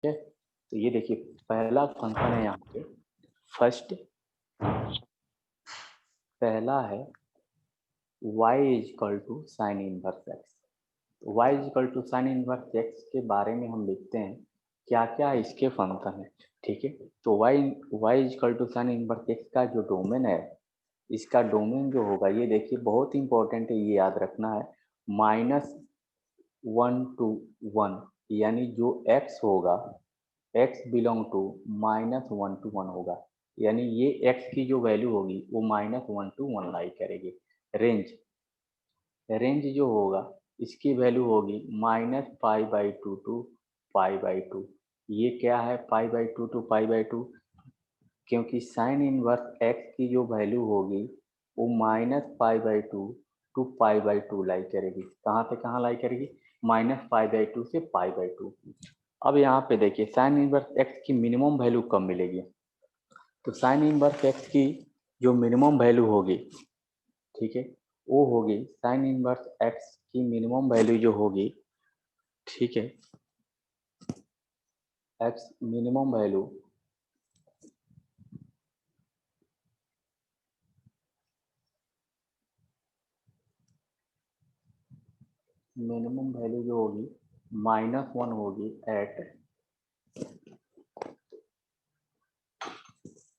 है। तो ये देखिए पहला फंक्शन है यहाँ पे, फर्स्ट पहला है y equal to sine inverse x. y equal to sine inverse x के बारे में हम लिखते हैं क्या क्या इसके फंक्शन है। ठीक है, तो y equal to sine inverse x का जो डोमेन है, इसका डोमेन जो होगा ये देखिए बहुत इंपॉर्टेंट है, ये याद रखना है, -1 to 1, यानी जो x होगा x बिलोंग टू -1 to 1 होगा, यानी ये x की जो वैल्यू होगी वो -1 to 1 लाई करेगी। रेंज जो होगा इसकी वैल्यू होगी -π/2 to π/2। ये क्या है π/2 to π/2? क्योंकि साइन इनवर्स x की जो वैल्यू होगी वो -π/2 to π/2 लाई करेगी। कहाँ से कहाँ लाई करेगी? -π/2 से π/2। अब यहाँ पे देखिए साइन इनवर्स x की मिनिमम वैल्यू कब मिलेगी? तो साइन इनवर्स x की जो मिनिमम वैल्यू होगी, ठीक है, वो होगी साइन इनवर्स x की मिनिमम वैल्यू जो होगी, ठीक है, x मिनिमम वैल्यू जो होगी -1 होगी at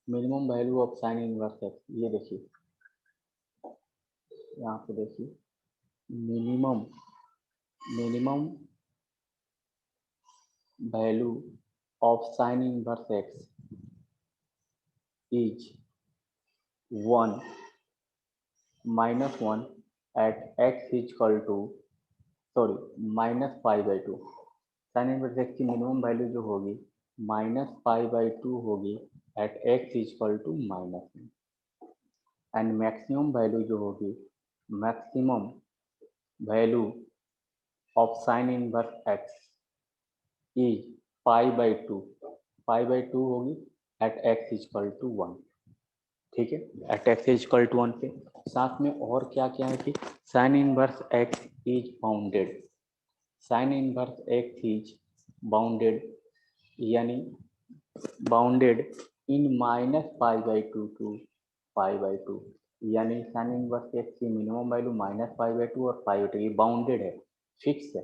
minimum value of sine inverse x. ये देखिए यहाँ पे देखिए minimum value of sine inverse x is 1 -1 at x equal to -π/2। Sine inverse x की मिनिमम वैल्यू जो होगी -π/2 होगी at x equal to -1, and maximum value जो होगी maximum value of sine inverse x is π/2 होगी एट x इक्वल टू 1। ठीक है, eight x equal to 1 पे साथ में और क्या क्या है कि sine inverse x is bounded, sign inverse x is bounded, यानी बाउंडेड इन -π/2 टू π/2, यानी साइन इनवर्स x की मिनिमम वैल्यू -π/2 और π/2 ये बाउंडेड है, फिक्स है।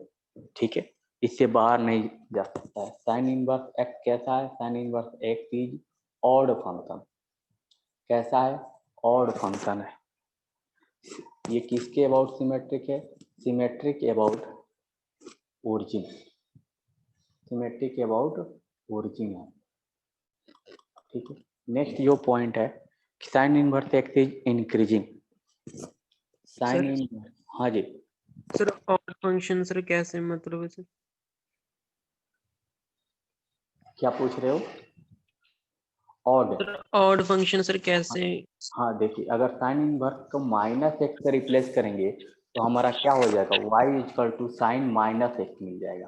ठीक है, इससे बाहर नहीं जा सकता है। साइन इनवर्स x कैसा है? Sine inverse x is odd function. कैसा है? ऑड फंक्शन है। ये किसके अबाउट सिमेट्रिक है? Symmetric about origin, symmetric about origin है। ठीक है, नेक्स्ट जो पॉइंट है sine inverse x is increasing. Sine inverse, हाँ जी सर ऑड फंक्शन सर कैसे, मतलब सर क्या पूछ रहे हो? ऑड फंक्शन सर कैसे? हाँ देखिए अगर साइन इनवर्स को -x से रिप्लेस करेंगे तो हमारा क्या हो जाएगा? y equal to sine -x मिल जाएगा।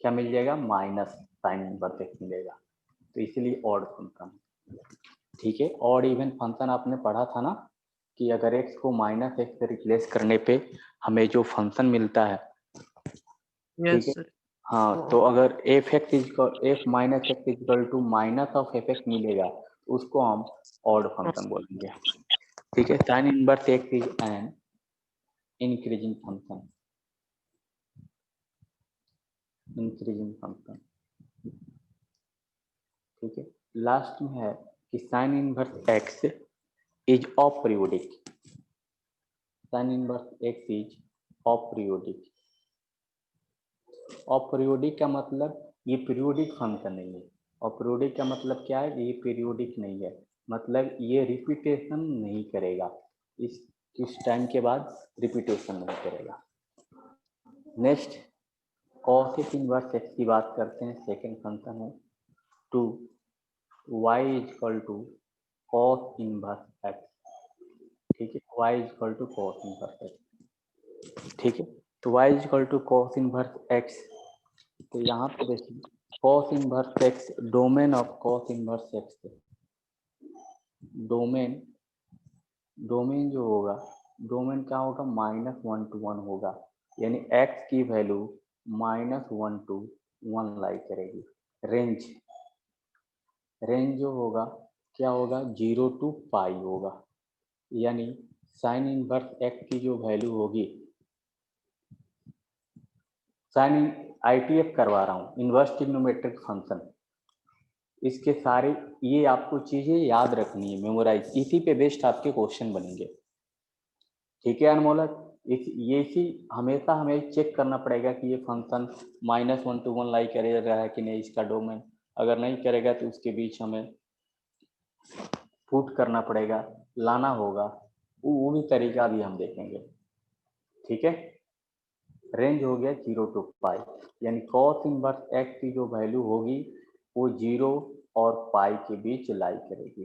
क्या मिल जाएगा? माइनस साइन इनवर्स x मिलेगा। तो इसलिए ऑड फंक्शन। ठीक है, ऑड इवन फंक्शन आपने पढ़ा था ना कि अगर x को -x से रिप्लेस करने पे हमें जो फंक्शन मिलता है, ठीक है, हाँ, तो अगर f minus x equal to minus of f x मिलेगा तो उसको हम ऑड फंक्शन बोलेंगे। ठीक है, sine inverse x is an increasing function, increasing function. ठीक है, लास्ट में है कि sine inverse x is aperiodic, sine inverse x is aperiodic. Aperiodic का मतलब ये पीरियोडिक फंक्शन नहीं है। अपरियोडिक का मतलब क्या है? ये पीरियोडिक नहीं है, मतलब ये रिपीटेशन नहीं करेगा, इस किस टाइम के बाद रिपीटेशन नहीं करेगा। नेक्स्ट कॉस इनवर्स एक्स की बात करते हैं। सेकंड फंक्शन है 2 y equal to cos inverse x. ठीक है, y equal to cos inverse x. ठीक है, तो y equal to cos inverse x, तो यहाँ पे देखिए cos inverse x, domain of cos inverse x, domain जो होगा, डोमेन क्या होगा? -1 to 1 होगा, यानी x की वैल्यू -1 to 1 लाई करेगी। रेंज जो होगा क्या होगा 0 to पाई होगा, यानी साइन इनवर्स एक्स की जो वैल्यू होगी, साइन ITF करवा रहा हूँ, इनवर्स ट्रिग्नोमेट्रिक फंक्शन, इसके सारे ये आपको चीजें याद रखनी है, मेमोराइज, इसी पे बेस्ड आपके क्वेश्चन बनेंगे। ठीक है अनमोलक, ये इसी हमेशा हमें चेक करना पड़ेगा कि ये फंक्शन -1 to 1 लाई करेगा है कि नहीं, इसका डोमेन अगर नहीं करेगा तो उसके बीच हमें पुट करना पड़ेगा, लाना होगा, वो भी तरीका भी हम देखेंगे। ठीक है, रेंज हो गया 0 to पाई, यानी कॉस इनवर्स एक्स की जो वैल्यू होगी वो 0 और पाई के बीच लाई करेगी।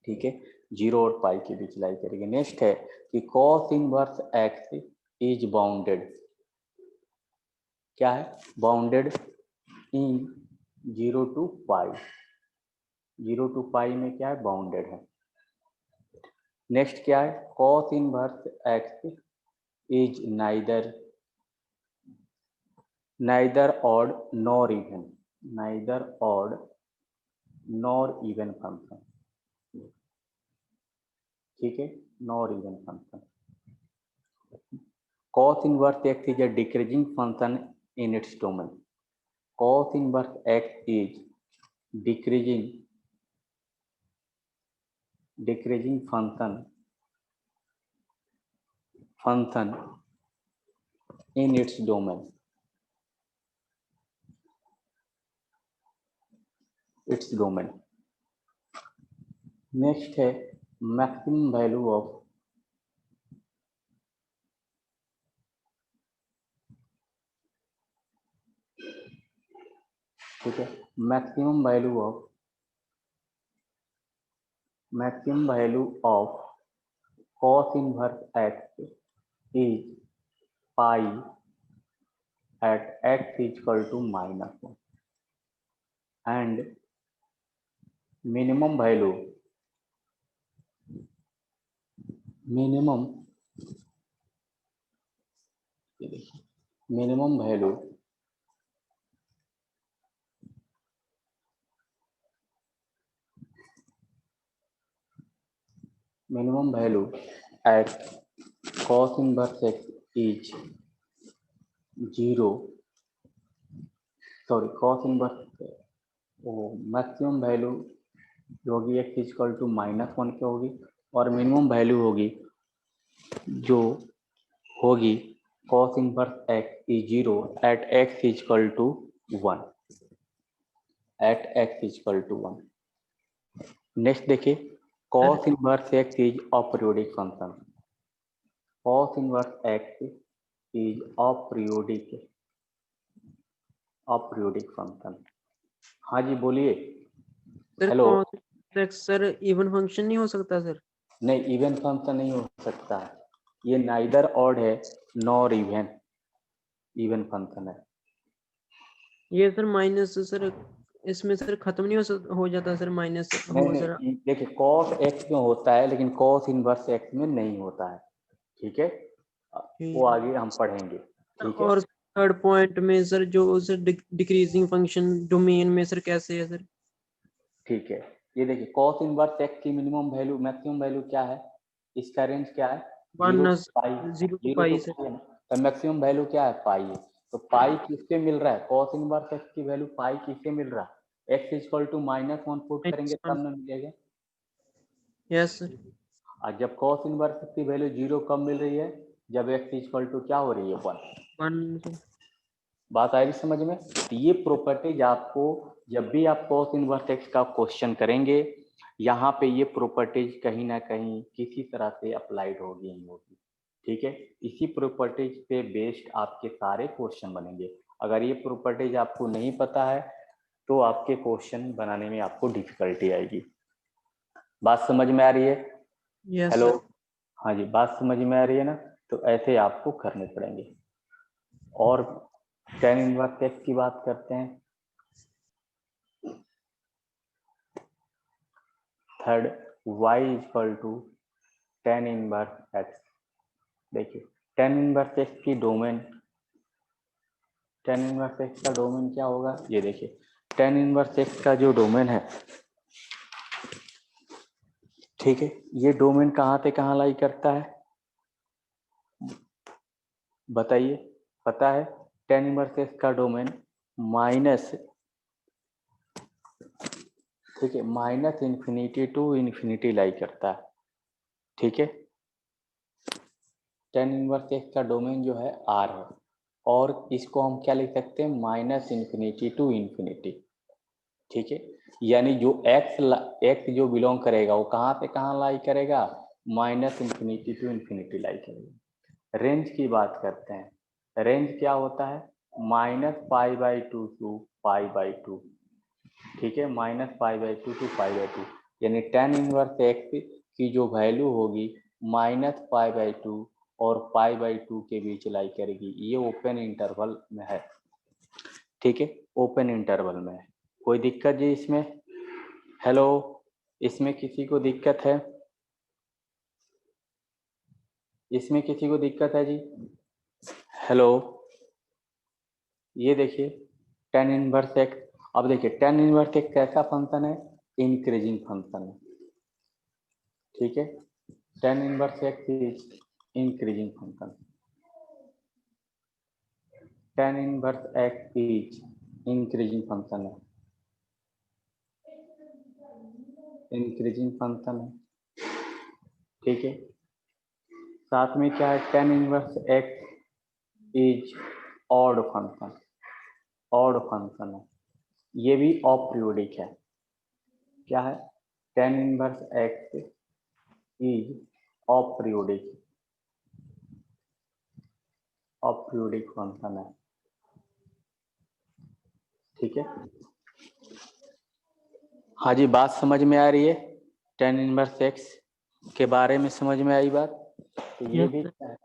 ठीक है, 0 और पाई के बीच लाई करेगी। नेक्स्ट है कि cos inverse x is bounded, क्या है, bounded in 0 to pi, 0 to पाई में क्या है, बाउंडेड है। नेक्स्ट क्या है, cos inverse x is neither odd nor even, neither odd nor even function. ठीक है, nor even function. cos inverse x is a decreasing function in its domain. Cos inverse x is decreasing function in its domain. Next है maximum value of ठीक है, maximum value of cos inverse x is pi at x is equal to -1 and minimum value at cos inverse x is 0, sorry cos inverse maximum value जो होगी x equal to -1 की होगी, और minimum value होगी जो होगी cos inverse x is 0 at x equal to 1, at x equal to 1। Next देखिए, cos inverse x is aperiodic function, cos inverse x is aperiodic function. हाँ जी बोलिए। Sir hello, sir even function नहीं हो सकता सर? नहीं, even function नहीं हो सकता है, ये नाइदर ऑड है नॉर इवन फंक्शन है। ये सर माइनस सर इसमें सर खत्म नहीं हो जाता सर, माइनस हो सर? नहीं, देखिए cos x में होता है लेकिन cos इनवर्स x में नहीं होता है। ठीक है, वो आगे हम पढ़ेंगे। ठीक है, और थर्ड पॉइंट में सर जो सर डिक्रीजिंग फंक्शन डोमेन में सर कैसे है सर? ठीक है, ये देखिए cos इनवर्स x की मिनिमम वैल्यू मैक्सिमम वैल्यू क्या है, इसका रेंज क्या है, 0 to pi, 0 to 0 pi to sir. Pi है ना, तो मैक्सिमम वैल्यू क्या है, पाई है। तो पाई किससे मिल रहा है, cos इनवर्स x की वैल्यू पाई किससे मिल रहा है, x इक्वल टू -1 पुट करेंगे तब ना मिलेगा। Yes sir. और जब cos इनवर्स की वैल्यू 0 कब मिल रही है, जब x इक्वल टू क्या हो रही है, 1। बात आ रही समझ में। तो ये प्रॉपर्टीज आपको जब भी आप cos इनवर्स x का क्वेश्चन करेंगे, यहाँ पे ये प्रॉपर्टीज कहीं ना कहीं किसी तरह से अप्लाइड होगी ही होगी। ठीक है, इसी प्रॉपर्टीज पे बेस्ड आपके सारे क्वेश्चन बनेंगे। अगर ये प्रॉपर्टीज आपको नहीं पता है तो आपके क्वेश्चन बनाने में आपको डिफिकल्टी आएगी। बात समझ में आ रही है? Yes hello, sir. हाँ जी, बात समझ में आ रही है ना? तो ऐसे आपको करने पड़ेंगे। और tan इनवर्स x की बात करते हैं। Third, y equal to tan inverse x। देखिए tan इनवर्स x की डोमेन, tan इनवर्स x का डोमेन क्या होगा, ये देखिए tan इनवर्स x का जो डोमेन है, ठीक है, ये डोमेन कहाँ से कहाँ लाई करता है बताइए, पता है? tan इनवर्स x का डोमेन माइनस, ठीक है, माइनस इन्फिनिटी टू इन्फिनिटी लाई करता है, ठीक है। tan इनवर्स x का डोमेन जो है R है, और इसको हम क्या लिख सकते हैं, माइनस इन्फिनिटी टू इन्फिनिटी, ठीक है। यानी जो x जो बिलोंग करेगा वो कहाँ से कहाँ लाई करेगा, माइनस इन्फिनिटी टू इन्फिनिटी लाई करेगा। रेंज की बात करते हैं, रेंज क्या होता है, minus pi by two to pi by two, ठीक है, minus pi by two to pi by two, यानी tan इनवर्स x की जो वैल्यू होगी माइनस पाई बाई टू और पाई बाई टू के बीच लाई करेगी। ये ओपन इंटरवल में है, ठीक है, ओपन इंटरवल में है। कोई दिक्कत जी इसमें? हेलो, इसमें किसी को दिक्कत है? इसमें किसी को दिक्कत है जी? हेलो, ये देखिए tan इनवर्स x, अब देखिए tan इनवर्स x कैसा फंक्शन है, इंक्रीजिंग फंक्शन है, ठीक है। tan inverse x is increasing function, tan inverse x is increasing function है, इंक्रीजिंग फंक्शन है, ठीक है। साथ में क्या है, tan inverse x is odd function, odd function है, ये भी अपीरियोडिक है। क्या है, tan inverse x is aperiodic, aperiodic function है, ठीक है। हाँ जी, बात समझ में आ रही है? tan इनवर्स x के बारे में समझ में आई बात? तो ये भी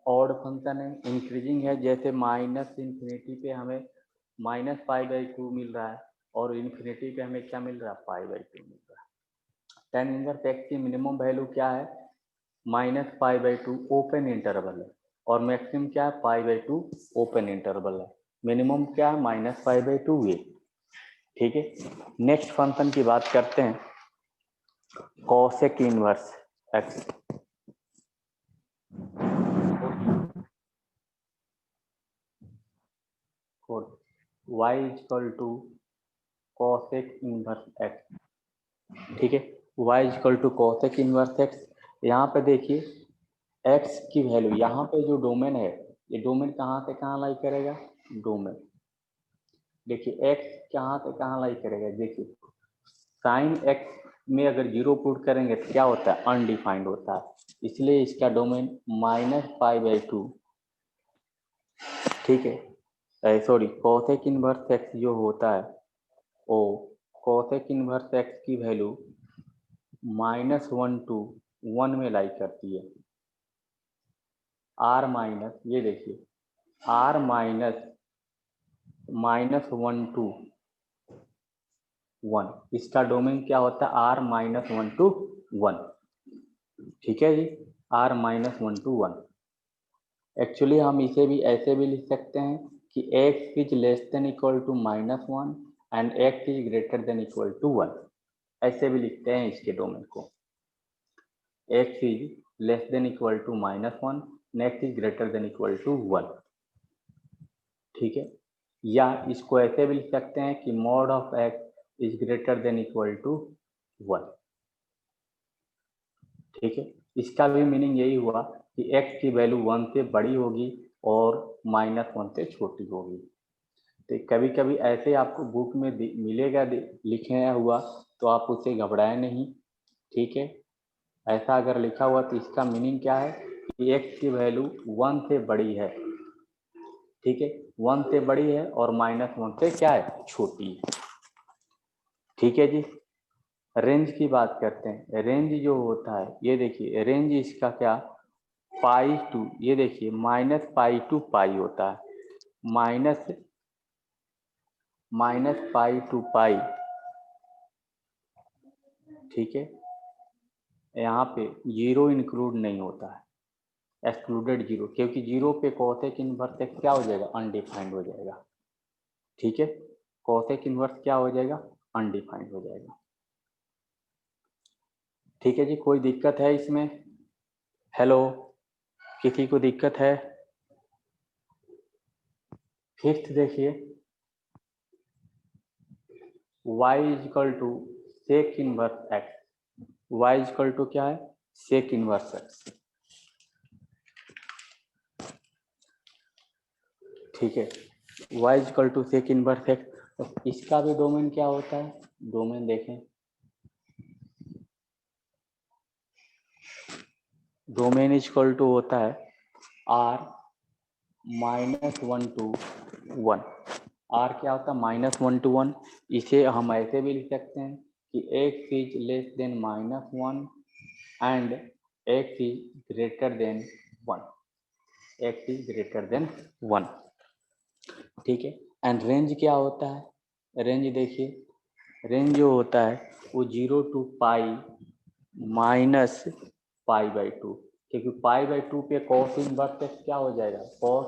ऑड फंक्शन है, इंक्रीजिंग है, जैसे माइनस इन्फिनिटी पे हमें माइनस पाई बाई टू मिल रहा है और इन्फिनिटी पे हमें क्या मिल रहा है, पाई बाई टू मिल रहा है। tan इनवर्स x की मिनिमम वैल्यू क्या है, minus pi by to open interval है, और मैक्सिमम क्या है, pi by to open interval है। मिनिमम क्या है, माइनस पाई बाई टू ये, ठीक है। नेक्स्ट फंक्शन की बात करते हैं, cosec inverse x, y equal to cosec inverse x, ठीक है, y equal to cosec inverse x। यहाँ पे देखिए x की वैल्यू, यहाँ पे जो डोमेन है, ये डोमेन कहाँ से कहाँ लाई करेगा, डोमेन देखिए x कहाँ से कहाँ लाई करेगा, देखिए साइन x में अगर जीरो पुट करेंगे तो क्या होता है, अनडिफाइंड होता है, इसलिए इसका domain minus pi by two, ठीक है, सॉरी कॉसेक इनवर्स x जो होता है वो कॉसेक इनवर्स x की value minus one two one में लाई करती है, r माइनस, ये देखिए r minus minus one two one, इसका डोमेन क्या होता है, r minus one two one, ठीक है जी, r minus one two one. Actually हम इसे भी ऐसे भी लिख सकते हैं कि x is less than equal to minus one and x is greater than equal to one, ऐसे भी लिखते हैं इसके डोमेन को, x is less than equal to minus one, x is greater than equal to one, ठीक है। या इसको ऐसे भी लिख सकते हैं कि mod of x is greater than equal to one, ठीक है। इसका भी मीनिंग यही हुआ कि x की वैल्यू वन से बड़ी होगी और माइनस वन से छोटी होगी। तो कभी कभी ऐसे आपको बुक में मिलेगा लिखा हुआ, तो आप उससे घबराए नहीं, ठीक है। ऐसा अगर लिखा हुआ तो इसका मीनिंग क्या है कि x की वैल्यू वन से बड़ी है, ठीक है, वन से बड़ी है और माइनस वन से क्या है, छोटी है, ठीक है जी। रेंज की बात करते हैं, रेंज जो होता है, ये देखिए रेंज इसका क्या, पाई टू, ये देखिए माइनस पाई टू पाई होता है, माइनस पाई टू पाई, ठीक है। यहाँ पे जीरो इंक्लूड नहीं होता है, एक्सक्लूडेड जीरो, क्योंकि जीरो पे कॉसेक इनवर्स x क्या हो जाएगा, अनडिफाइंड हो जाएगा, ठीक है। कोसेक इनवर्स क्या हो जाएगा, अनडिफाइंड हो जाएगा। ठीक है जी, कोई दिक्कत है इसमें? हेलो, किसी को दिक्कत है? फिफ्थ देखिए, y is equal to sec inverse x. y is equal to क्या है, सेक इनवर्स एक्स। ठीक है, y is equal to sec inverse x. इसका भी डोमेन क्या होता है, डोमेन देखें, डोमेन इज इक्वल टू होता है r -1 to 1। r क्या होता है, -1 to 1। इसे हम ऐसे भी लिख सकते हैं कि x is less then -1 and x is greater than 1, x is greater than 1। ठीक है, एंड रेंज क्या होता है, रेंज देखिए, रेंज जो होता है वो 0 to pi minus pi by 2, क्योंकि पाई बाई 2 पे कॉस इनवर्स एक्स क्या हो जाएगा, कॉस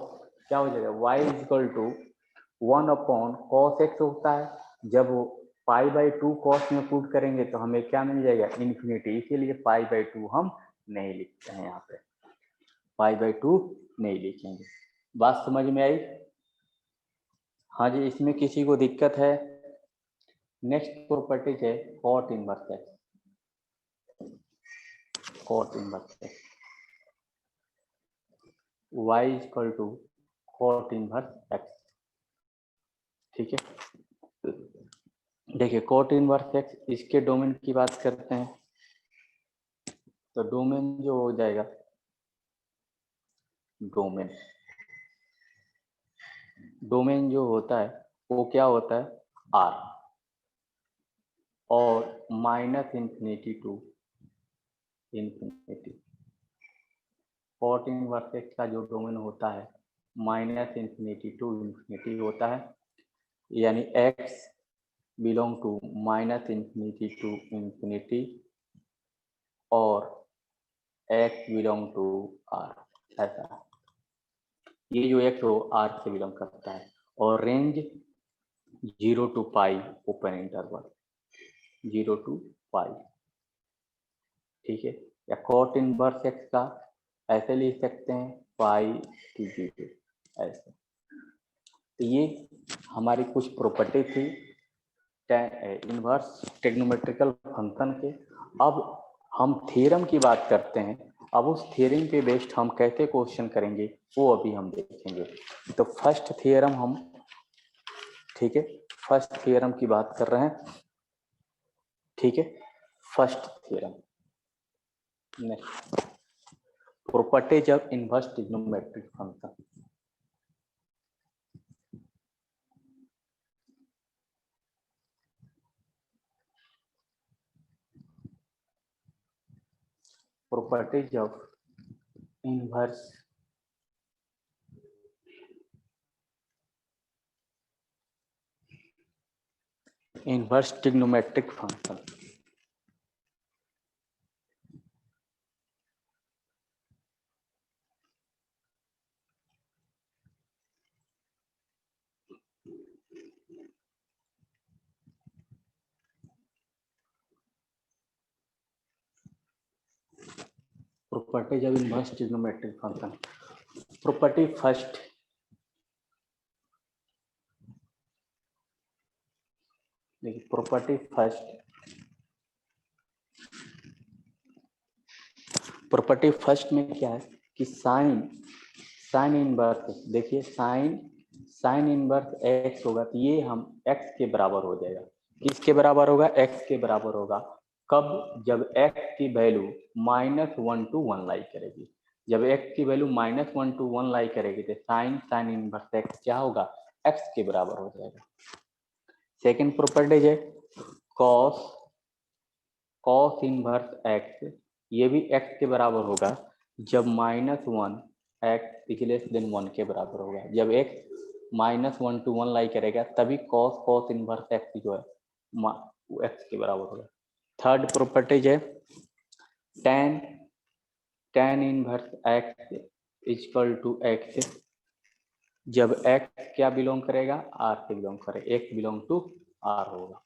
क्या हो जाएगा, y is equal to 1 upon cos x होता है। जब पाई बाई 2 कॉस में पुट करेंगे तो हमें क्या मिल जाएगा, इन्फिनिटी। इसीलिए पाई बाई 2 हम नहीं लिखते हैं, यहाँ पे पाई बाई 2 नहीं लिखेंगे। बात समझ में आई? हाँ जी, इसमें किसी को दिक्कत है? नेक्स्ट प्रॉपर्टीज है cot inverse x. Cot inverse x, y is equal to cot inverse x. ठीक है, देखिए कॉट इनवर्स एक्स, इसके डोमेन की बात करते हैं तो डोमेन जो हो जाएगा, डोमेन डोमेन जो होता है वो क्या होता है, r और minus infinity to infinity. Cot inverse x का जो डोमेन होता है माइनस इंफिनिटी टू इंफिनिटी होता है, यानी x belong to minus infinity to infinity और x बिलोंग टू r, ऐसा। ये जो x हो r से बिलोंग करता है, और range 0 to pi open interval, 0 to पाई। ठीक है, या कॉट इनवर्स एक्स का ऐसे लिख सकते हैं पाई टू 0, ऐसे। तो ये हमारी कुछ प्रॉपर्टी थी इनवर्स ट्रिग्नोमेट्रिकल फंक्शन के। अब हम थ्योरम की बात करते हैं। अब उस थ्योरम पे बेस्ड हम कैसे क्वेश्चन करेंगे वो अभी हम देखेंगे। तो फर्स्ट थ्योरम हम, ठीक है, फर्स्ट थ्योरम की बात कर रहे हैं। ठीक है, first theorem, next properties of inverse trigonometric function. Properties of inverse trigonometric function. Properties of inverse trigonometric function. Property first, देखिए प्रॉपर्टी फर्स्ट में क्या है कि साइन इनवर्स, देखिए साइन इनवर्स एक्स होगा तो ये हम एक्स के बराबर हो जाएगा। किसके बराबर होगा, एक्स के बराबर होगा। कब, जब एक्स की वैल्यू -1 to 1 लाई करेगी। जब एक्स की वैल्यू -1 to 1 लाई करेगी तो साइन इनवर्स एक्स क्या होगा, एक्स के बराबर हो जाएगा। सेकेंड प्रॉपर्टी है कॉस इनवर्स एक्स, ये भी एक्स के बराबर होगा जब -1 एक्स इज लेस देन 1 के बराबर होगा। जब एक्स -1 to 1 लाई करेगा तभी कॉस इनवर्स एक्स जो है एक्स के बराबर होगा। थर्ड प्रॉपर्टीज है tan inverse x equal to x जब x क्या बिलोंग करेगा, r से बिलोंग करेगा, x बिलोंग टू r होगा।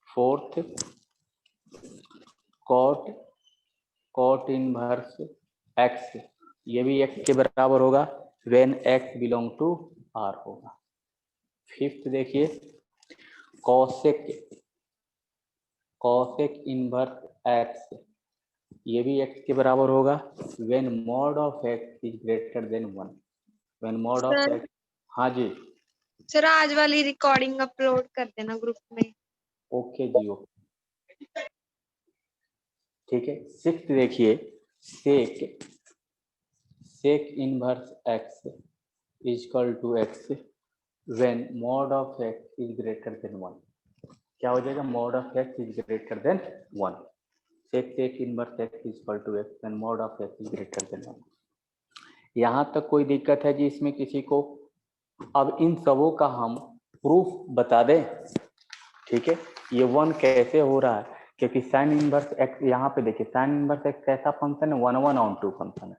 फोर्थ, cot इनवर्स x, ये भी x के बराबर होगा when x belong to r होगा। फिफ्थ देखिए, cosec इनवर्स x, ये भी x के बराबर होगा when mod of x is greater than 1, when mod of sir x। हाँ जी, सर आज वाली रिकॉर्डिंग अपलोड कर देना ग्रुप में। ओके जी, ओके, ठीक है। सिक्स देखिए, sec inverse x is equal to x when mod of x is greater than 1, क्या हो जाएगा, mod of x is greater than 1, sec inverse x is equal to x when mod of x is greater than 1। यहाँ तक कोई दिक्कत है जी इसमें किसी को? अब इन सबों का हम प्रूफ बता दें, ठीक है। ये 1 कैसे हो रहा है, क्योंकि साइन इनवर्स x, यहाँ पे देखिए साइन इनवर्स x कैसा फंक्शन है, 1/(1/2) फंक्शन है,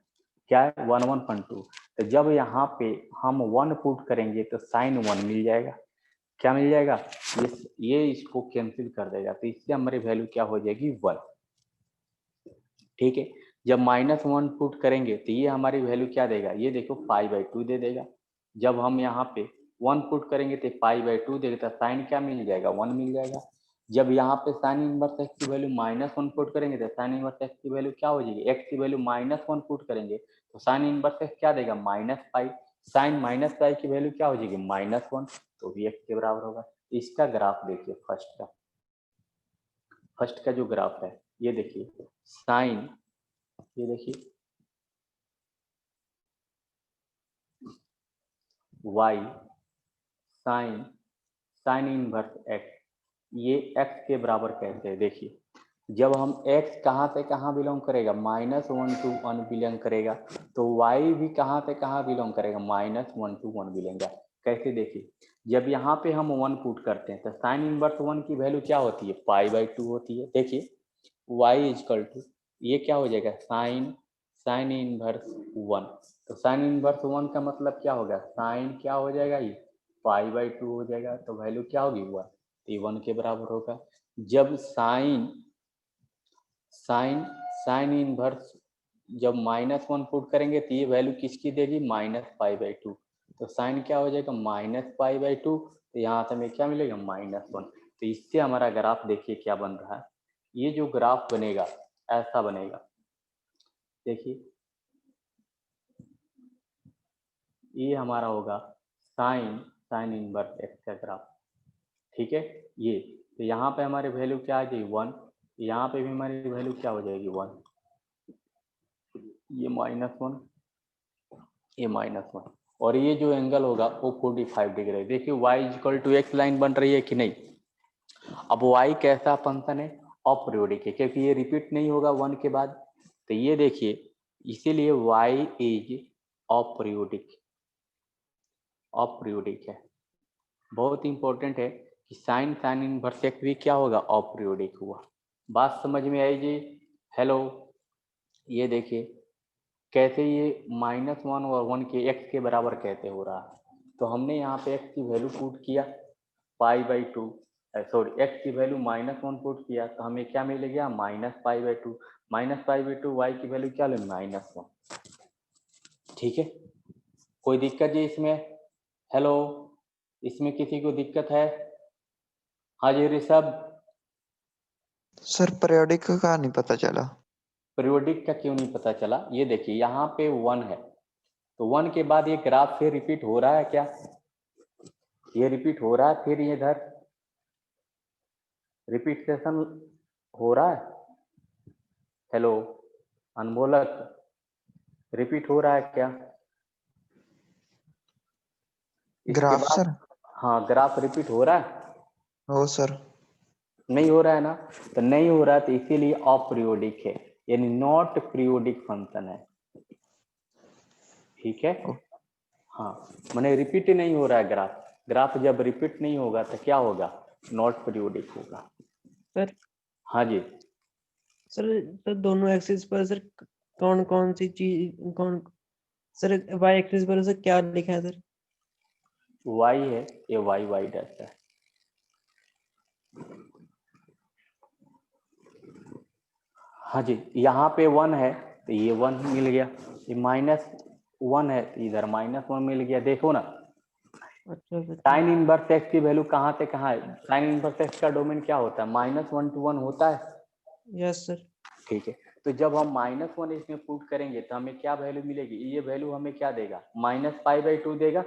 क्या है, 1/(1/2). तो जब यहाँ पे हम 1 पुट करेंगे तो साइन 1 मिल जाएगा, क्या मिल जाएगा, ये इसको कैंसिल कर देगा, तो इससे हमारी वैल्यू क्या हो जाएगी, 1, ठीक है। जब -1 पुट करेंगे तो ये हमारी वैल्यू क्या देगा, ये देखो π/2 दे देगा। जब हम यहाँ पे 1 पुट करेंगे तो π/2 देगा, तो साइन क्या मिल जाएगा, 1 मिल जाएगा। जब यहाँ पे साइन इनवर्स x की वैल्यू -1 पुट करेंगे तो साइन इनवर्स x की वैल्यू क्या हो जाएगी, x की वैल्यू -1 पुट करेंगे तो साइन इनवर्स x क्या देगा, -π, साइन -π की वैल्यू क्या हो जाएगी, -1, तो भी x के बराबर होगा। इसका ग्राफ देखिए, फर्स्ट का जो ग्राफ है, ये देखिए साइन, ये देखिए y साइन इनवर्स x, ये x के बराबर कैसे है, देखिए जब हम x कहाँ से कहाँ बिलोंग करेगा, -1 to 1 बिलोंग करेगा, तो y भी कहाँ से कहाँ बिलोंग करेगा, -1 to 1 बिलोंग। कैसे, देखिए जब यहाँ पे हम 1 पुट करते हैं तो साइन इनवर्स 1 की वैल्यू क्या होती है, π/2 होती है। देखिए y इजकल टू, ये क्या हो जाएगा, साइन इनवर्स 1, तो साइन इनवर्स 1 का मतलब क्या होगा, साइन क्या हो जाएगा, ये π/2 हो जाएगा, तो वैल्यू क्या होगी, 1, तो 1 के बराबर होगा। जब साइन इनवर्स जब -1 पुट करेंगे तो ये वैल्यू किसकी देगी, -π/2, तो साइन क्या हो जाएगा, -π/2, तो यहाँ से हमें क्या मिलेगा, -1। तो इससे हमारा ग्राफ देखिए क्या बन रहा है, ये जो ग्राफ बनेगा ऐसा बनेगा, देखिए ये हमारा होगा साइन इनवर्स x का ग्राफ, ठीक है। ये तो यहाँ पे हमारी वैल्यू क्या आ जाएगी, 1, यहाँ पे भी हमारी वैल्यू क्या हो जाएगी, 1, ये -1, ये -1, और ये जो एंगल होगा वो 45 डिग्री। देखिए y equal to x line बन रही है कि नहीं। अब y कैसा फंक्शन है, अपरियोडिक है, क्योंकि ये रिपीट नहीं होगा 1 के बाद, तो ये देखिए इसीलिए y इज अपरियोडिक है। बहुत इंपॉर्टेंट है कि साइन इनवर्स x भी क्या होगा, अपरियोडिक हुआ। बात समझ में आई जी, हेलो। ये देखिए कैसे ये -1 और 1 के x के बराबर कैसे हो रहा है, तो हमने यहाँ पे x की वैल्यू पुट किया π/2, सॉरी x की वैल्यू -1 पुट किया तो हमें क्या मिल गया, -π/2, -π/2, y की वैल्यू क्या लेंगे, -1, ठीक है। कोई दिक्कत जी इसमें, हेलो, इसमें किसी को दिक्कत है, हाँ जी ऋषभ। सर पीरियोडिक का नहीं पता चला। पीरियोडिक का क्यों नहीं पता चला, ये देखिए यहाँ पे 1 है, तो 1 के बाद ये ग्राफ फिर रिपीट हो रहा है क्या, ये रिपीट हो रहा है, फिर ये इधर रिपीटेशन हो रहा है, हेलो अनमोलक, रिपीट हो रहा है क्या इसके ग्राफ बाद? सर, हाँ ग्राफ रिपीट हो रहा है, हो सर। नहीं हो रहा है ना, तो नहीं हो रहा है तो इसीलिए अपरियोडिक है, यानी नॉट पीरियोडिक फंक्शन है, ठीक है। हाँ मैंने रिपीट नहीं हो रहा है ग्राफ जब रिपीट नहीं होगा तो क्या होगा, नॉट पीरियोडिक होगा। सर हाँ जी सर दोनों एक्सिस पर सर कौन कौन सी चीज, कौन सर y एक्सिस पर सर क्या लिखा है सर, y है, ये y डैश है। हाँ जी, यहाँ पे 1 है तो ये 1 मिल गया, ये -1 है तो इधर -1 मिल गया। देखो ना, अच्छा सर। साइन इनवर्स एक्स की वैल्यू कहाँ से कहाँ है? साइन इनवर्स एक्स का डोमेन क्या होता है? -1 to 1 होता है। Yes sir. ठीक है, तो जब हम -1 इसमें पुट करेंगे तो हमें क्या वैल्यू मिलेगी? ये वैल्यू हमें क्या देगा? -π/2 देगा,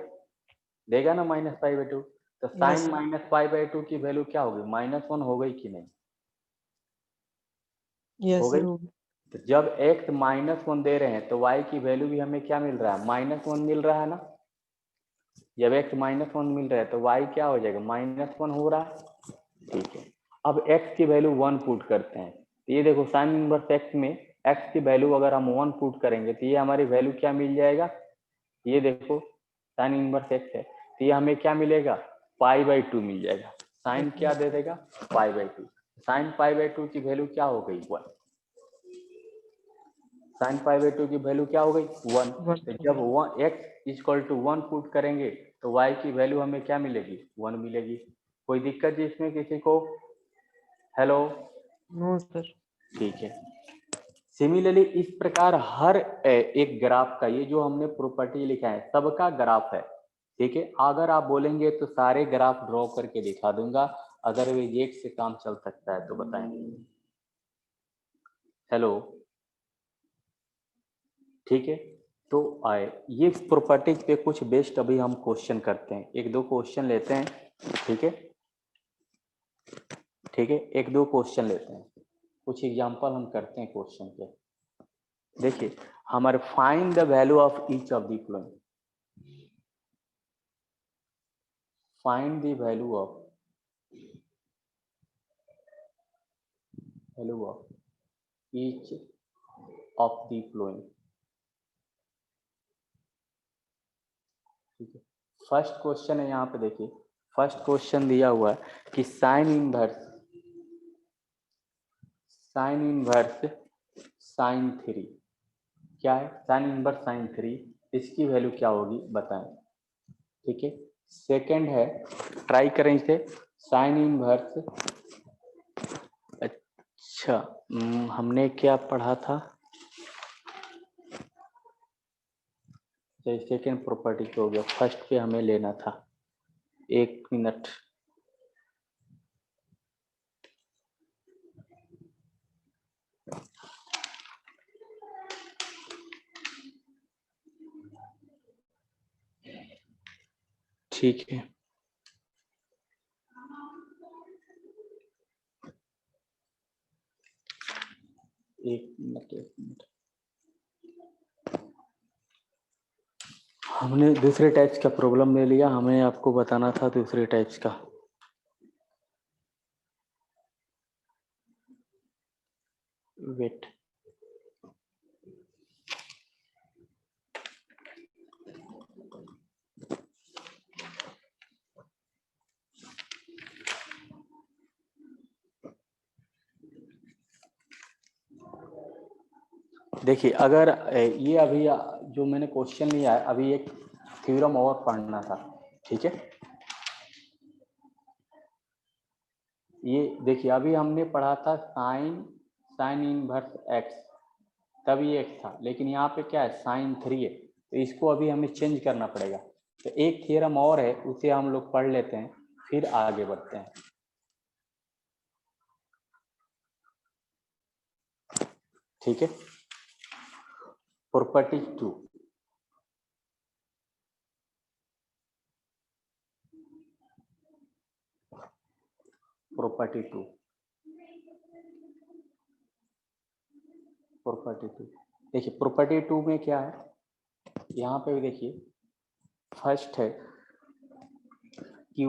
देगा ना -π/2। तो साइन -π/2 की वैल्यू क्या होगी? -1 हो गई कि नहीं? हो यस गई। सर होगी। तो जब x -1 दे रहे हैं तो y की वैल्यू भी हमें क्या मिल रहा है? -1 मिल रहा है ना। जब x -1 मिल रहा है तो y क्या हो जाएगा? -1 हो रहा है। ठीक है, अब x की वैल्यू 1 पुट करते हैं तो ये देखो साइन इनवर्स x में x की वैल्यू अगर हम 1 पुट करेंगे तो ये हमारी वैल्यू क्या मिल जाएगा? ये देखो साइन इनवर्स x है तो ये हमें क्या मिलेगा? π/2 मिल जाएगा। साइन क्या दे देगा? π/2। साइन π/2 की वैल्यू क्या हो गई? 1। साइन π/2 की वैल्यू क्या हो गई? 1। तो जब 1 पुट करेंगे तो y की वैल्यू हमें क्या मिलेगी? 1 मिलेगी। कोई दिक्कत जी इसमें किसी को? हेलो? No sir. ठीक है। सिमिलरली इस प्रकार हर एक ग्राफ का, ये जो हमने प्रॉपर्टी लिखा है सबका ग्राफ है। ठीक है, अगर आप बोलेंगे तो सारे ग्राफ ड्रॉ करके दिखा दूंगा, अगर वे एक से काम चल सकता है तो बताएंगे। हेलो? ठीक है, तो आए ये प्रॉपर्टीज पे कुछ बेस्ड अभी हम क्वेश्चन करते हैं। एक दो क्वेश्चन लेते हैं। ठीक है, ठीक है, एक दो क्वेश्चन लेते हैं, कुछ एग्जांपल हम करते हैं क्वेश्चन के। देखिए हमारे find the value of each of the flowing, find the value of each of the flowing. ठीक है, फर्स्ट क्वेश्चन है यहाँ पे। देखिए फर्स्ट क्वेश्चन दिया हुआ है कि साइन इनवर्स साइन 3 क्या है? साइन इनवर्स साइन 3, इसकी वैल्यू क्या होगी बताएं। ठीक है, सेकंड है, ट्राई करें इसे, साइन इनवर्स, अच्छा हमने क्या पढ़ा था? सेकंड प्रॉपर्टी हो गया, फर्स्ट पे हमें लेना था। एक मिनट, ठीक है। एक मिनट, हमने दूसरे टाइप्स का प्रॉब्लम ले लिया, हमें आपको बताना था दूसरे टाइप्स का। वेट, देखिए अगर ये अभी जो मैंने क्वेश्चन लिया है, अभी एक थ्योरम और पढ़ना था। ठीक है, ये देखिए अभी हमने पढ़ा था साइन इनवर्स एक्स, तब ये एक्स था, लेकिन यहाँ पे क्या है? साइन 3 है, तो इसको अभी हमें चेंज करना पड़ेगा। तो एक थ्योरम और है, उसे हम लोग पढ़ लेते हैं फिर आगे बढ़ते हैं। ठीक है, प्रॉपर्टी 2, प्रॉपर्टी 2, प्रॉपर्टी 2। देखिए प्रॉपर्टी 2 में क्या है, यहाँ पे भी देखिए फर्स्ट है कि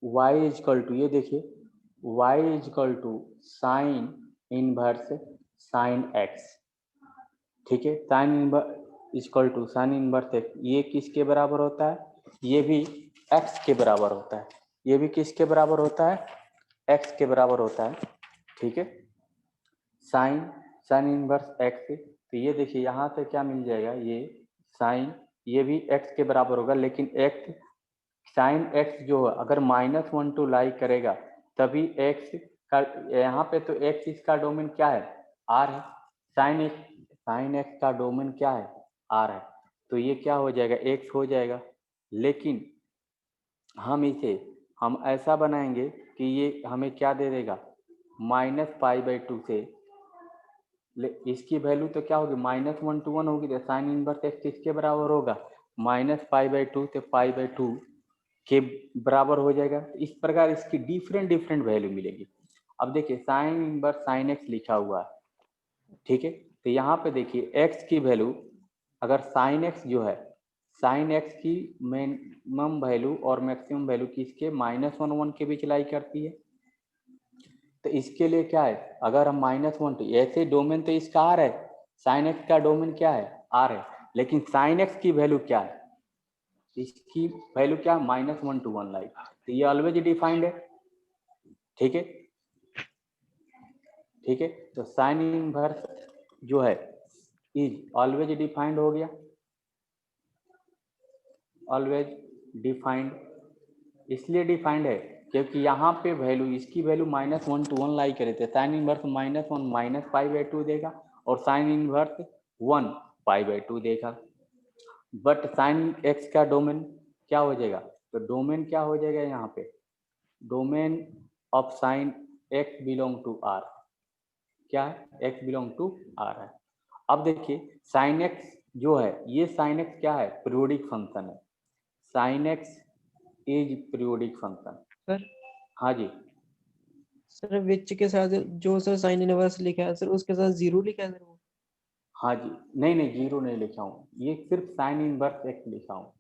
y इजकल टू, ये देखिए y is equal to sine inverse sine x। ठीक है, sine inverse is equal to sine inverse x, ये किसके बराबर होता है? ये भी x के बराबर होता है। ये भी किसके बराबर होता है? x के बराबर होता है। ठीक है, साइन इनवर्स x, तो ये देखिए यहाँ से क्या मिल जाएगा? ये साइन, ये भी x के बराबर होगा, लेकिन x साइन एक्स जो है अगर -1 टू लाई करेगा तभी एक्स का, यहाँ पे तो एक्स इसका डोमेन क्या है, आर है। साइन एक्स का डोमेन क्या है, आर है। तो ये क्या हो जाएगा, एक्स हो जाएगा। लेकिन हम ऐसा बनाएंगे कि ये हमें क्या दे देगा, -π/2 से इसकी वैल्यू तो क्या होगी, -1 to 1 होगी। तो साइन इनवर्स एक्स किसके बराबर होगा, -π/2 से π/2 के बराबर हो जाएगा। इस प्रकार इसकी डिफरेंट वैल्यू मिलेगी। अब देखिए साइन इनवर्स साइन एक्स लिखा हुआ है, ठीक है। तो यहाँ पे देखिए एक्स की वैल्यू, अगर साइन एक्स जो है, साइन एक्स की मिनिमम वैल्यू और मैक्सिमम वैल्यू किसके, -1 1 के बीच लाई करती है। तो इसके लिए क्या है, अगर हम -1 ऐसे डोमेन तो इसका आर है, साइन एक्स का डोमेन क्या है, आर है। लेकिन साइन एक्स की वैल्यू क्या है, इसकी वैल्यू क्या है, -1 to 1 लाई। तो ये ऑलवेज डिफाइंड है, ठीक है। ठीक है, तो साइन इनवर्स जो है इज ऑलवेज डिफाइंड हो गया, ऑलवेज डिफाइंड। इसलिए डिफाइंड है क्योंकि यहाँ पे वैल्यू, इसकी वैल्यू -1 to 1 लाई करे थे। साइन इनवर्स -1 -π/2 देगा और साइन इनवर्स 1 π/2 देगा। बट साइन एक्स का डोमेन क्या हो जाएगा, तो डोमेन क्या हो जाएगा यहाँ पे, domain of sine x belong to R, क्या है, एक्स बिलोंग टू आर है। अब देखिए साइन एक्स जो है, ये साइन एक्स क्या है, पीरियोडिक फंक्शन है। Sign x is periodic function. Sir हाँ जी, सर विच के साथ जो सर साइन इनवर्स लिखा है सर उसके साथ 0 लिखा है सर वो। हाँ जी, नहीं जीरो नहीं लिखा हूँ, ये सिर्फ साइन इनवर्स एक्स लिखा हूँ,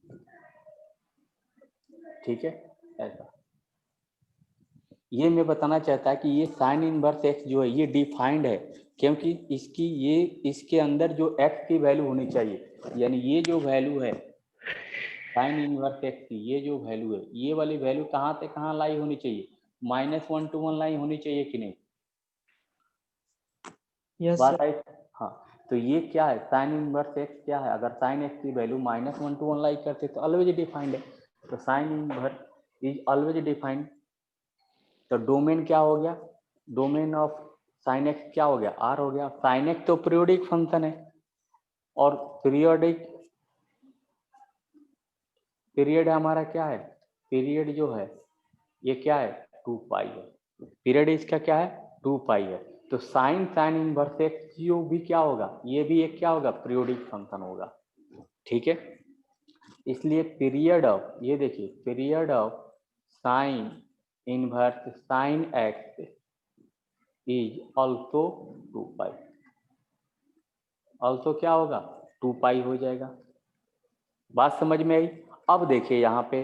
ठीक है। ऐसा ये मैं बताना चाहता कि ये साइन इनवर्स एक्स जो है ये डिफाइंड है, क्योंकि इसके अंदर जो एक्स की वैल्यू होनी चाहिए, यानी ये जो वैल्यू है साइन इनवर्स एक्स की, ये जो वैल्यू है, ये वाली वैल्यू कहाँ से कहाँ लाई होनी चाहिए, -1 to 1 लाई होनी चाहिए कि नहीं, यस बात सर। आई। हाँ, तो ये क्या है, साइन इनवर्स एक्स क्या है, अगर साइन एक्स की वैल्यू -1 to 1 लाई करते तो ऑलवेज डिफाइंड है। तो sine inverse is always defined. तो डोमेन क्या हो गया, डोमेन ऑफ साइन एक्स क्या हो गया, आर हो गया। साइन एक्स तो पीरियोडिक फंक्शन है, और पीरियड हमारा क्या है, पीरियड जो है ये क्या है, 2π है। पीरियड इसका क्या है, 2π है। तो साइन इनवर्स एक्स जो भी क्या होगा, ये भी एक क्या होगा, पीरियोडिक फंक्शन होगा, ठीक है। इसलिए पीरियड ऑफ, ये देखिए period of sine inverse sine x is also 2π, also क्या होगा, 2π हो जाएगा। बात समझ में आई। अब देखिए यहाँ पे,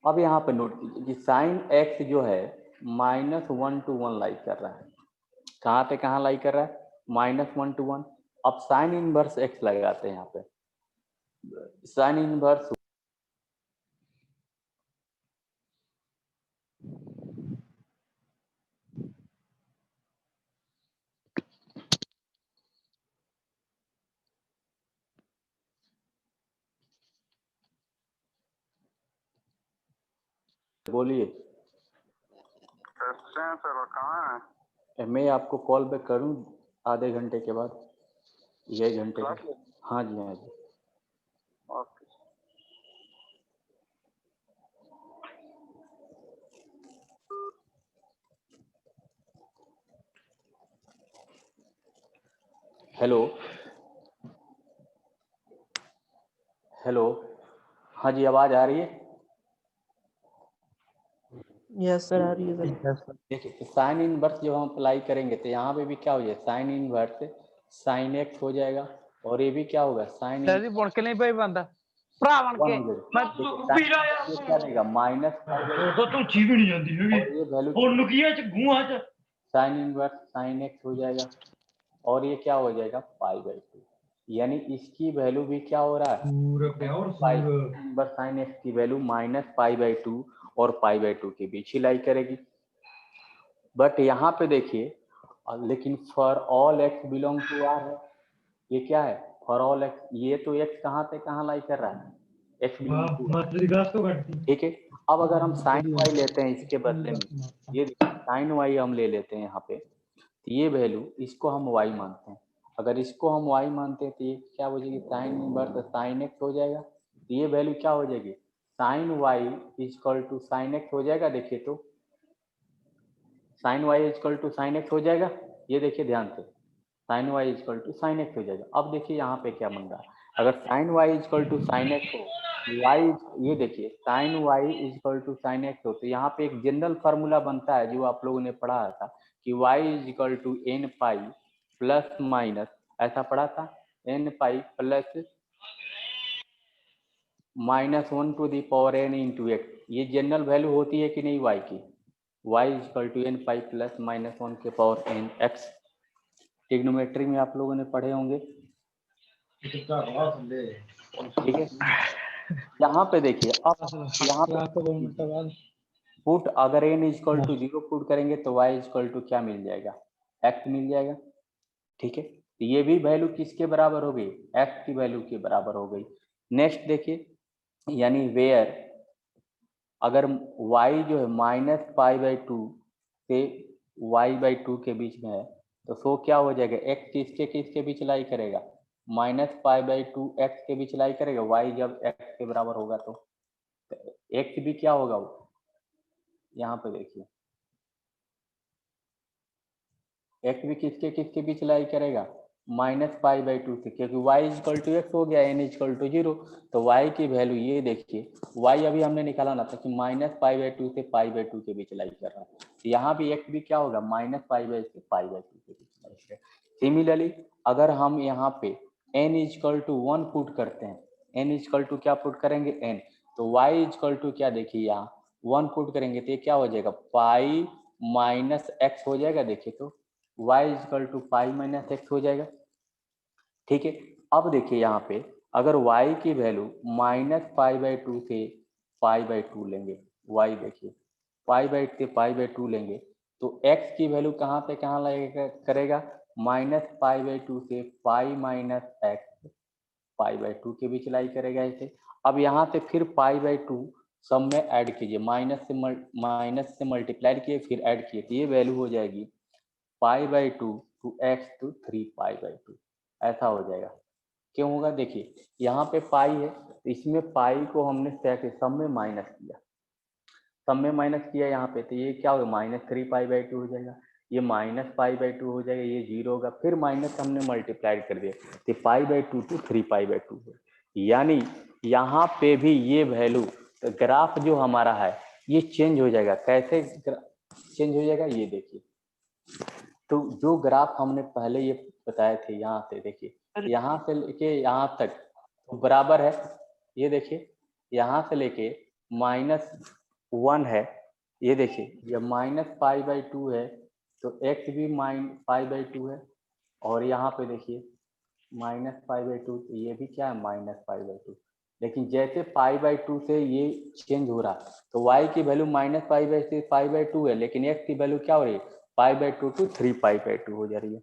अब यहाँ पे नोट कीजिए कि साइन एक्स जो है -1 to 1 लाई कर रहा है, कहाँ पे कहाँ लाई कर रहा है, -1 to 1। अब साइन इनवर्स एक्स लगाते हैं यहाँ पे, साइन इनवर्स बोलिए। सर कहाँ है? मैं आपको कॉल बैक करूँ आधे घंटे के बाद, 1 घंटे के। हाँ जी हाँ जी। ओके। हेलो हेलो, हाँ जी आवाज आ रही है। यस सर आ रही है सर। देखिए साइन इनवर्स जब हम अप्लाई करेंगे तो यहाँ पे भी क्या हो जाएगा, साइन इनवर्स साइन एक्स हो जाएगा, और ये भी क्या होगा, साइन डैडी बुन के नहीं भाई बंदा भरा बन के मैं पीला यार क्या देगा, -π/2, तो तू चीज नहीं जानती है और ये वैल्यू और नुकिया च गुआ च साइन इनवर्स साइन एक्स हो जाएगा, और ये क्या हो जाएगा, π/2। यानी इसकी वैल्यू भी क्या हो रहा है, पूरा प्यार पाई सूर इनवर्स साइन एक्स की वैल्यू -π/2 और π/2 के बीच ही लाई करेगी। बट यहाँ पे देखिए, लेकिन for all x belong to R है, ये क्या है, फॉर ऑल एक्स, ये तो एक्स कहाँ से कहाँ लाई कर रहा है, एक्स भी ठीक है। अब अगर हम साइन वाई लेते हैं इसके बदले में, ये साइन वाई हम ले लेते हैं यहाँ पे, तो ये वैल्यू इसको हम वाई मानते हैं। अगर इसको हम वाई मानते हैं तो ये क्या हो जाएगी, साइन इनवर्स साइन एक्स हो जाएगा। तो ये वैल्यू क्या हो जाएगी, sine y is equal to sine x हो जाएगा। देखिए तो sine y is equal to sine x हो जाएगा। ये देखिए ध्यान से, sine y is equal to sine x हो जाएगा। अब देखिए यहाँ पे क्या बन रहा है, अगर sine y is equal to sine x हो, वाई, ये देखिए sine y is equal to sine x हो, तो यहाँ पे एक जनरल फार्मूला बनता है जो आप लोगों ने पढ़ा था कि y is equal to n pi plus minus, ऐसा पढ़ा था, n pi plus minus 1 to the power n into x. ये जनरल वैल्यू होती है कि नहीं वाई की, y is equal to n pi plus minus 1 के पावर एन एक्स। ट्रिग्नोमेट्री में आप लोगों ने पढ़े होंगे, ठीक है। यहाँ पे देखिए, अब यहाँ पे पुट अगर एन इजकल टू 0 पुट करेंगे तो वाई इजकल टू क्या मिल जाएगा, एक्स मिल जाएगा, ठीक है। तो ये भी वैल्यू किसके बराबर हो गई, एक्स की वैल्यू के बराबर हो गई। नेक्स्ट देखिए, यानी वेयर अगर y जो है माइनस पाई बाई 2 से y/2 के बीच में है, तो सो क्या हो जाएगा, x किसके किसके बीच लाई करेगा, माइनस पाई बाई 2 एक्स के बीच लाई करेगा। y जब x के बराबर होगा तो x भी क्या होगा, यहाँ पे देखिए x भी किसके किसके बीच लाई करेगा, माइनस पाई बाई 2 से, क्योंकि y इजकल टू एक्स हो गया, n इजकल टू 0, तो y की वैल्यू ये देखिए, y अभी हमने निकाला ना था कि माइनस पाई बाई 2 से पाई बाई 2 के बीच लाई कर रहा है, तो यहाँ भी x भी क्या होगा, माइनस पाई बाई से पाई बाई 2 के बीच लाई करेगा। सिमिलरली अगर हम यहाँ पे n इजकल टू 1 पुट करते हैं, n इजकल टू क्या पुट करेंगे, n, तो y इजकल टू क्या देखिए यहाँ 1 पुट करेंगे तो ये क्या हो जाएगा, पाई माइनस एक्स हो जाएगा। देखिए तो y is equal to pi minus x हो जाएगा, ठीक है। अब देखिए यहाँ पे अगर y की वैल्यू माइनस पाई बाई 2 से पाई बाई 2 लेंगे, y देखिए पाई बाई से पाई बाई 2 लेंगे, तो x की वैल्यू कहाँ पे कहाँ लगेगा करेगा, माइनस पाई बाई 2 से पाई माइनस एक्स पाई बाई 2 के बीच लाई करेगा ऐसे। अब यहाँ से फिर पाई बाई 2 सब में ऐड कीजिए, माइनस से मल्टीप्लाई किए फिर ऐड किए, तो ये वैल्यू हो जाएगी pi by 2 to x to 3 pi by 2, ऐसा हो जाएगा। क्यों होगा, देखिए यहाँ पे पाई है तो इसमें पाई को हमने सब में माइनस किया, सब में माइनस किया यहाँ पे, तो ये क्या होगा, माइनस 3 पाई बाई 2 हो जाएगा, ये माइनस पाई बाई 2 हो जाएगा, ये 0 होगा, फिर माइनस हमने मल्टीप्लाई कर दिया, तो pi by 2 to 3 pi by 2 है। यानी यहाँ पे भी ये वैल्यू, तो ग्राफ जो हमारा है ये चेंज हो जाएगा। कैसे चेंज हो जाएगा, ये देखिए, तो जो ग्राफ हमने पहले ये बताए थे, यहाँ से देखिए, यहाँ से लेके यहाँ तक तो बराबर है, ये देखिए यहाँ से लेके -1 है, ये देखिए ये माइनस पाई बाई 2 है, तो x भी पाई बाई 2 है, और यहाँ पे देखिए माइनस पाई बाई 2, तो ये भी क्या है, माइनस पाई बाई 2। लेकिन जैसे पाई बाई 2 से ये चेंज हो रहा, तो y की वैल्यू माइनस पाई बाई से पाई बाई 2 है, लेकिन x की वैल्यू क्या हो रही है, pi by 2 to 3 pi by 2 हो जा रही है।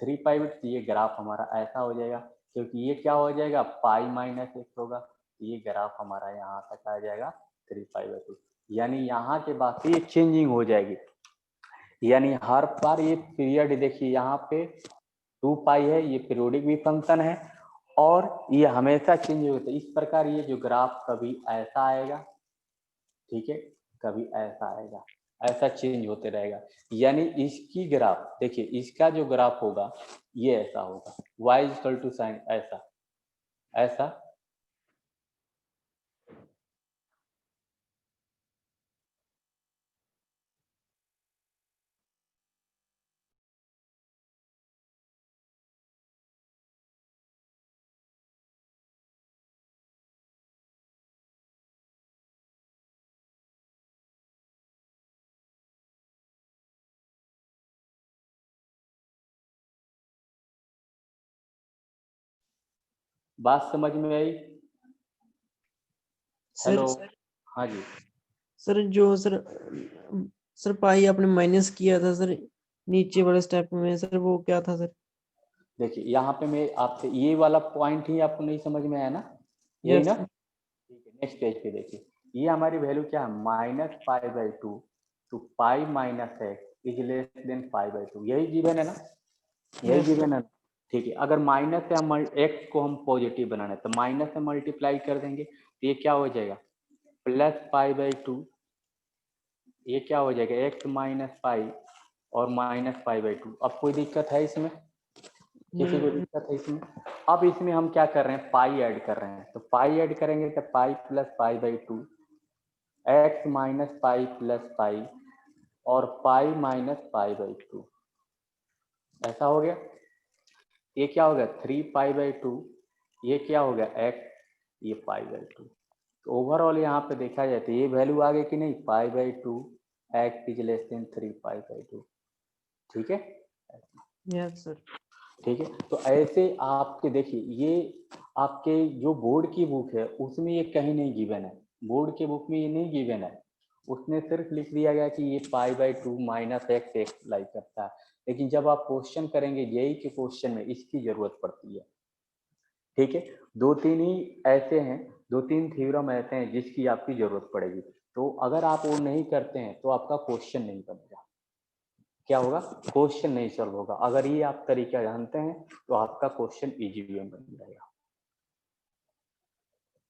3 पाई बाई 2, ये ग्राफ हमारा ऐसा हो जाएगा, क्योंकि ये क्या हो जाएगा, पाई माइनस एक्स होगा, ये ग्राफ हमारा यहाँ तक आ जाएगा 3 पाई बाई 2। यानी यहाँ के बाद से ये चेंजिंग हो जाएगी, यानी हर बार ये पीरियड देखिए यहाँ पे 2 पाई है, ये पीरियोडिक भी फंक्शन है और ये हमेशा चेंज होता है। इस प्रकार ये जो ग्राफ कभी ऐसा आएगा, ठीक है, कभी ऐसा आएगा, ऐसा चेंज होते रहेगा। यानी इसकी ग्राफ देखिए, इसका जो ग्राफ होगा ये ऐसा होगा, y इक्वल टू साइन ऐसा ऐसा, बात समझ में आई? हेलो, हाँ जी, सर जो सर पाई आपने माइनस किया था सर नीचे वाले स्टेप में, सर वो क्या था सर? देखिए यहाँ पे मैं आपसे ये वाला पॉइंट ही आपको नहीं समझ में आया ना, यही यस ना, नेक्स्ट पेज पे देखिए, ये हमारी वैल्यू क्या है, -π/2 to pi minus x is less than π/2, यही गिवन है ना, यही Yes, गिवन है ना। ठीक है, अगर माइनस से हम एक्स को हम पॉजिटिव बनाना है तो माइनस से मल्टीप्लाई कर देंगे तो ये क्या हो जाएगा, +π/2, ये क्या हो जाएगा, एक्स माइनस पाई और -π/2। अब कोई दिक्कत है इसमें, किसी को नहीं दिक्कत है इसमें? अब इसमें हम क्या कर रहे हैं, पाई ऐड कर रहे हैं, तो पाई ऐड करेंगे तो pi plus π/2, x minus pi plus pi और पाई माइनस π/2, ऐसा हो गया। ये क्या हो गया, 3π/2, ये क्या हो गया एक्स, ये π/2। तो ओवरऑल यहाँ पे देखा जाए तो ये वैल्यू आ गई कि नहीं, π/2 एक्स इज लेस देन 3π/2। ठीक है, यस सर। ठीक है। तो ऐसे आपके देखिए, ये आपके जो बोर्ड की बुक है उसमें ये कहीं नहीं गिवन है, बोर्ड के बुक में ये नहीं गिवन है, उसने सिर्फ लिख दिया गया कि ये π/2 माइनस एक्स एक्सप्लाई करता है, लेकिन जब आप क्वेश्चन करेंगे जेईई के क्वेश्चन में इसकी जरूरत पड़ती है। ठीक है, दो तीन ही ऐसे हैं, दो तीन थ्योरम ऐसे हैं जिसकी आपकी जरूरत पड़ेगी, तो अगर आप वो नहीं करते हैं तो आपका क्वेश्चन नहीं बनेगा। क्या होगा, क्वेश्चन नहीं सॉल्व होगा। अगर ये आप तरीका जानते हैं तो आपका क्वेश्चन इजी बन जाएगा।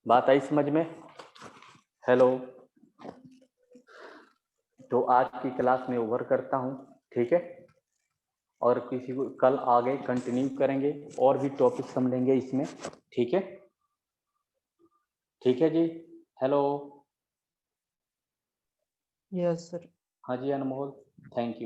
बात आई समझ में? हेलो, तो आज की क्लास में ओवर करता हूँ, ठीक है, और किसी को कल आगे कंटिन्यू करेंगे और भी टॉपिक हम लेंगे इसमें। ठीक है, ठीक है जी। Hello, yes sir. हाँ जी अनमोल, थैंक यू।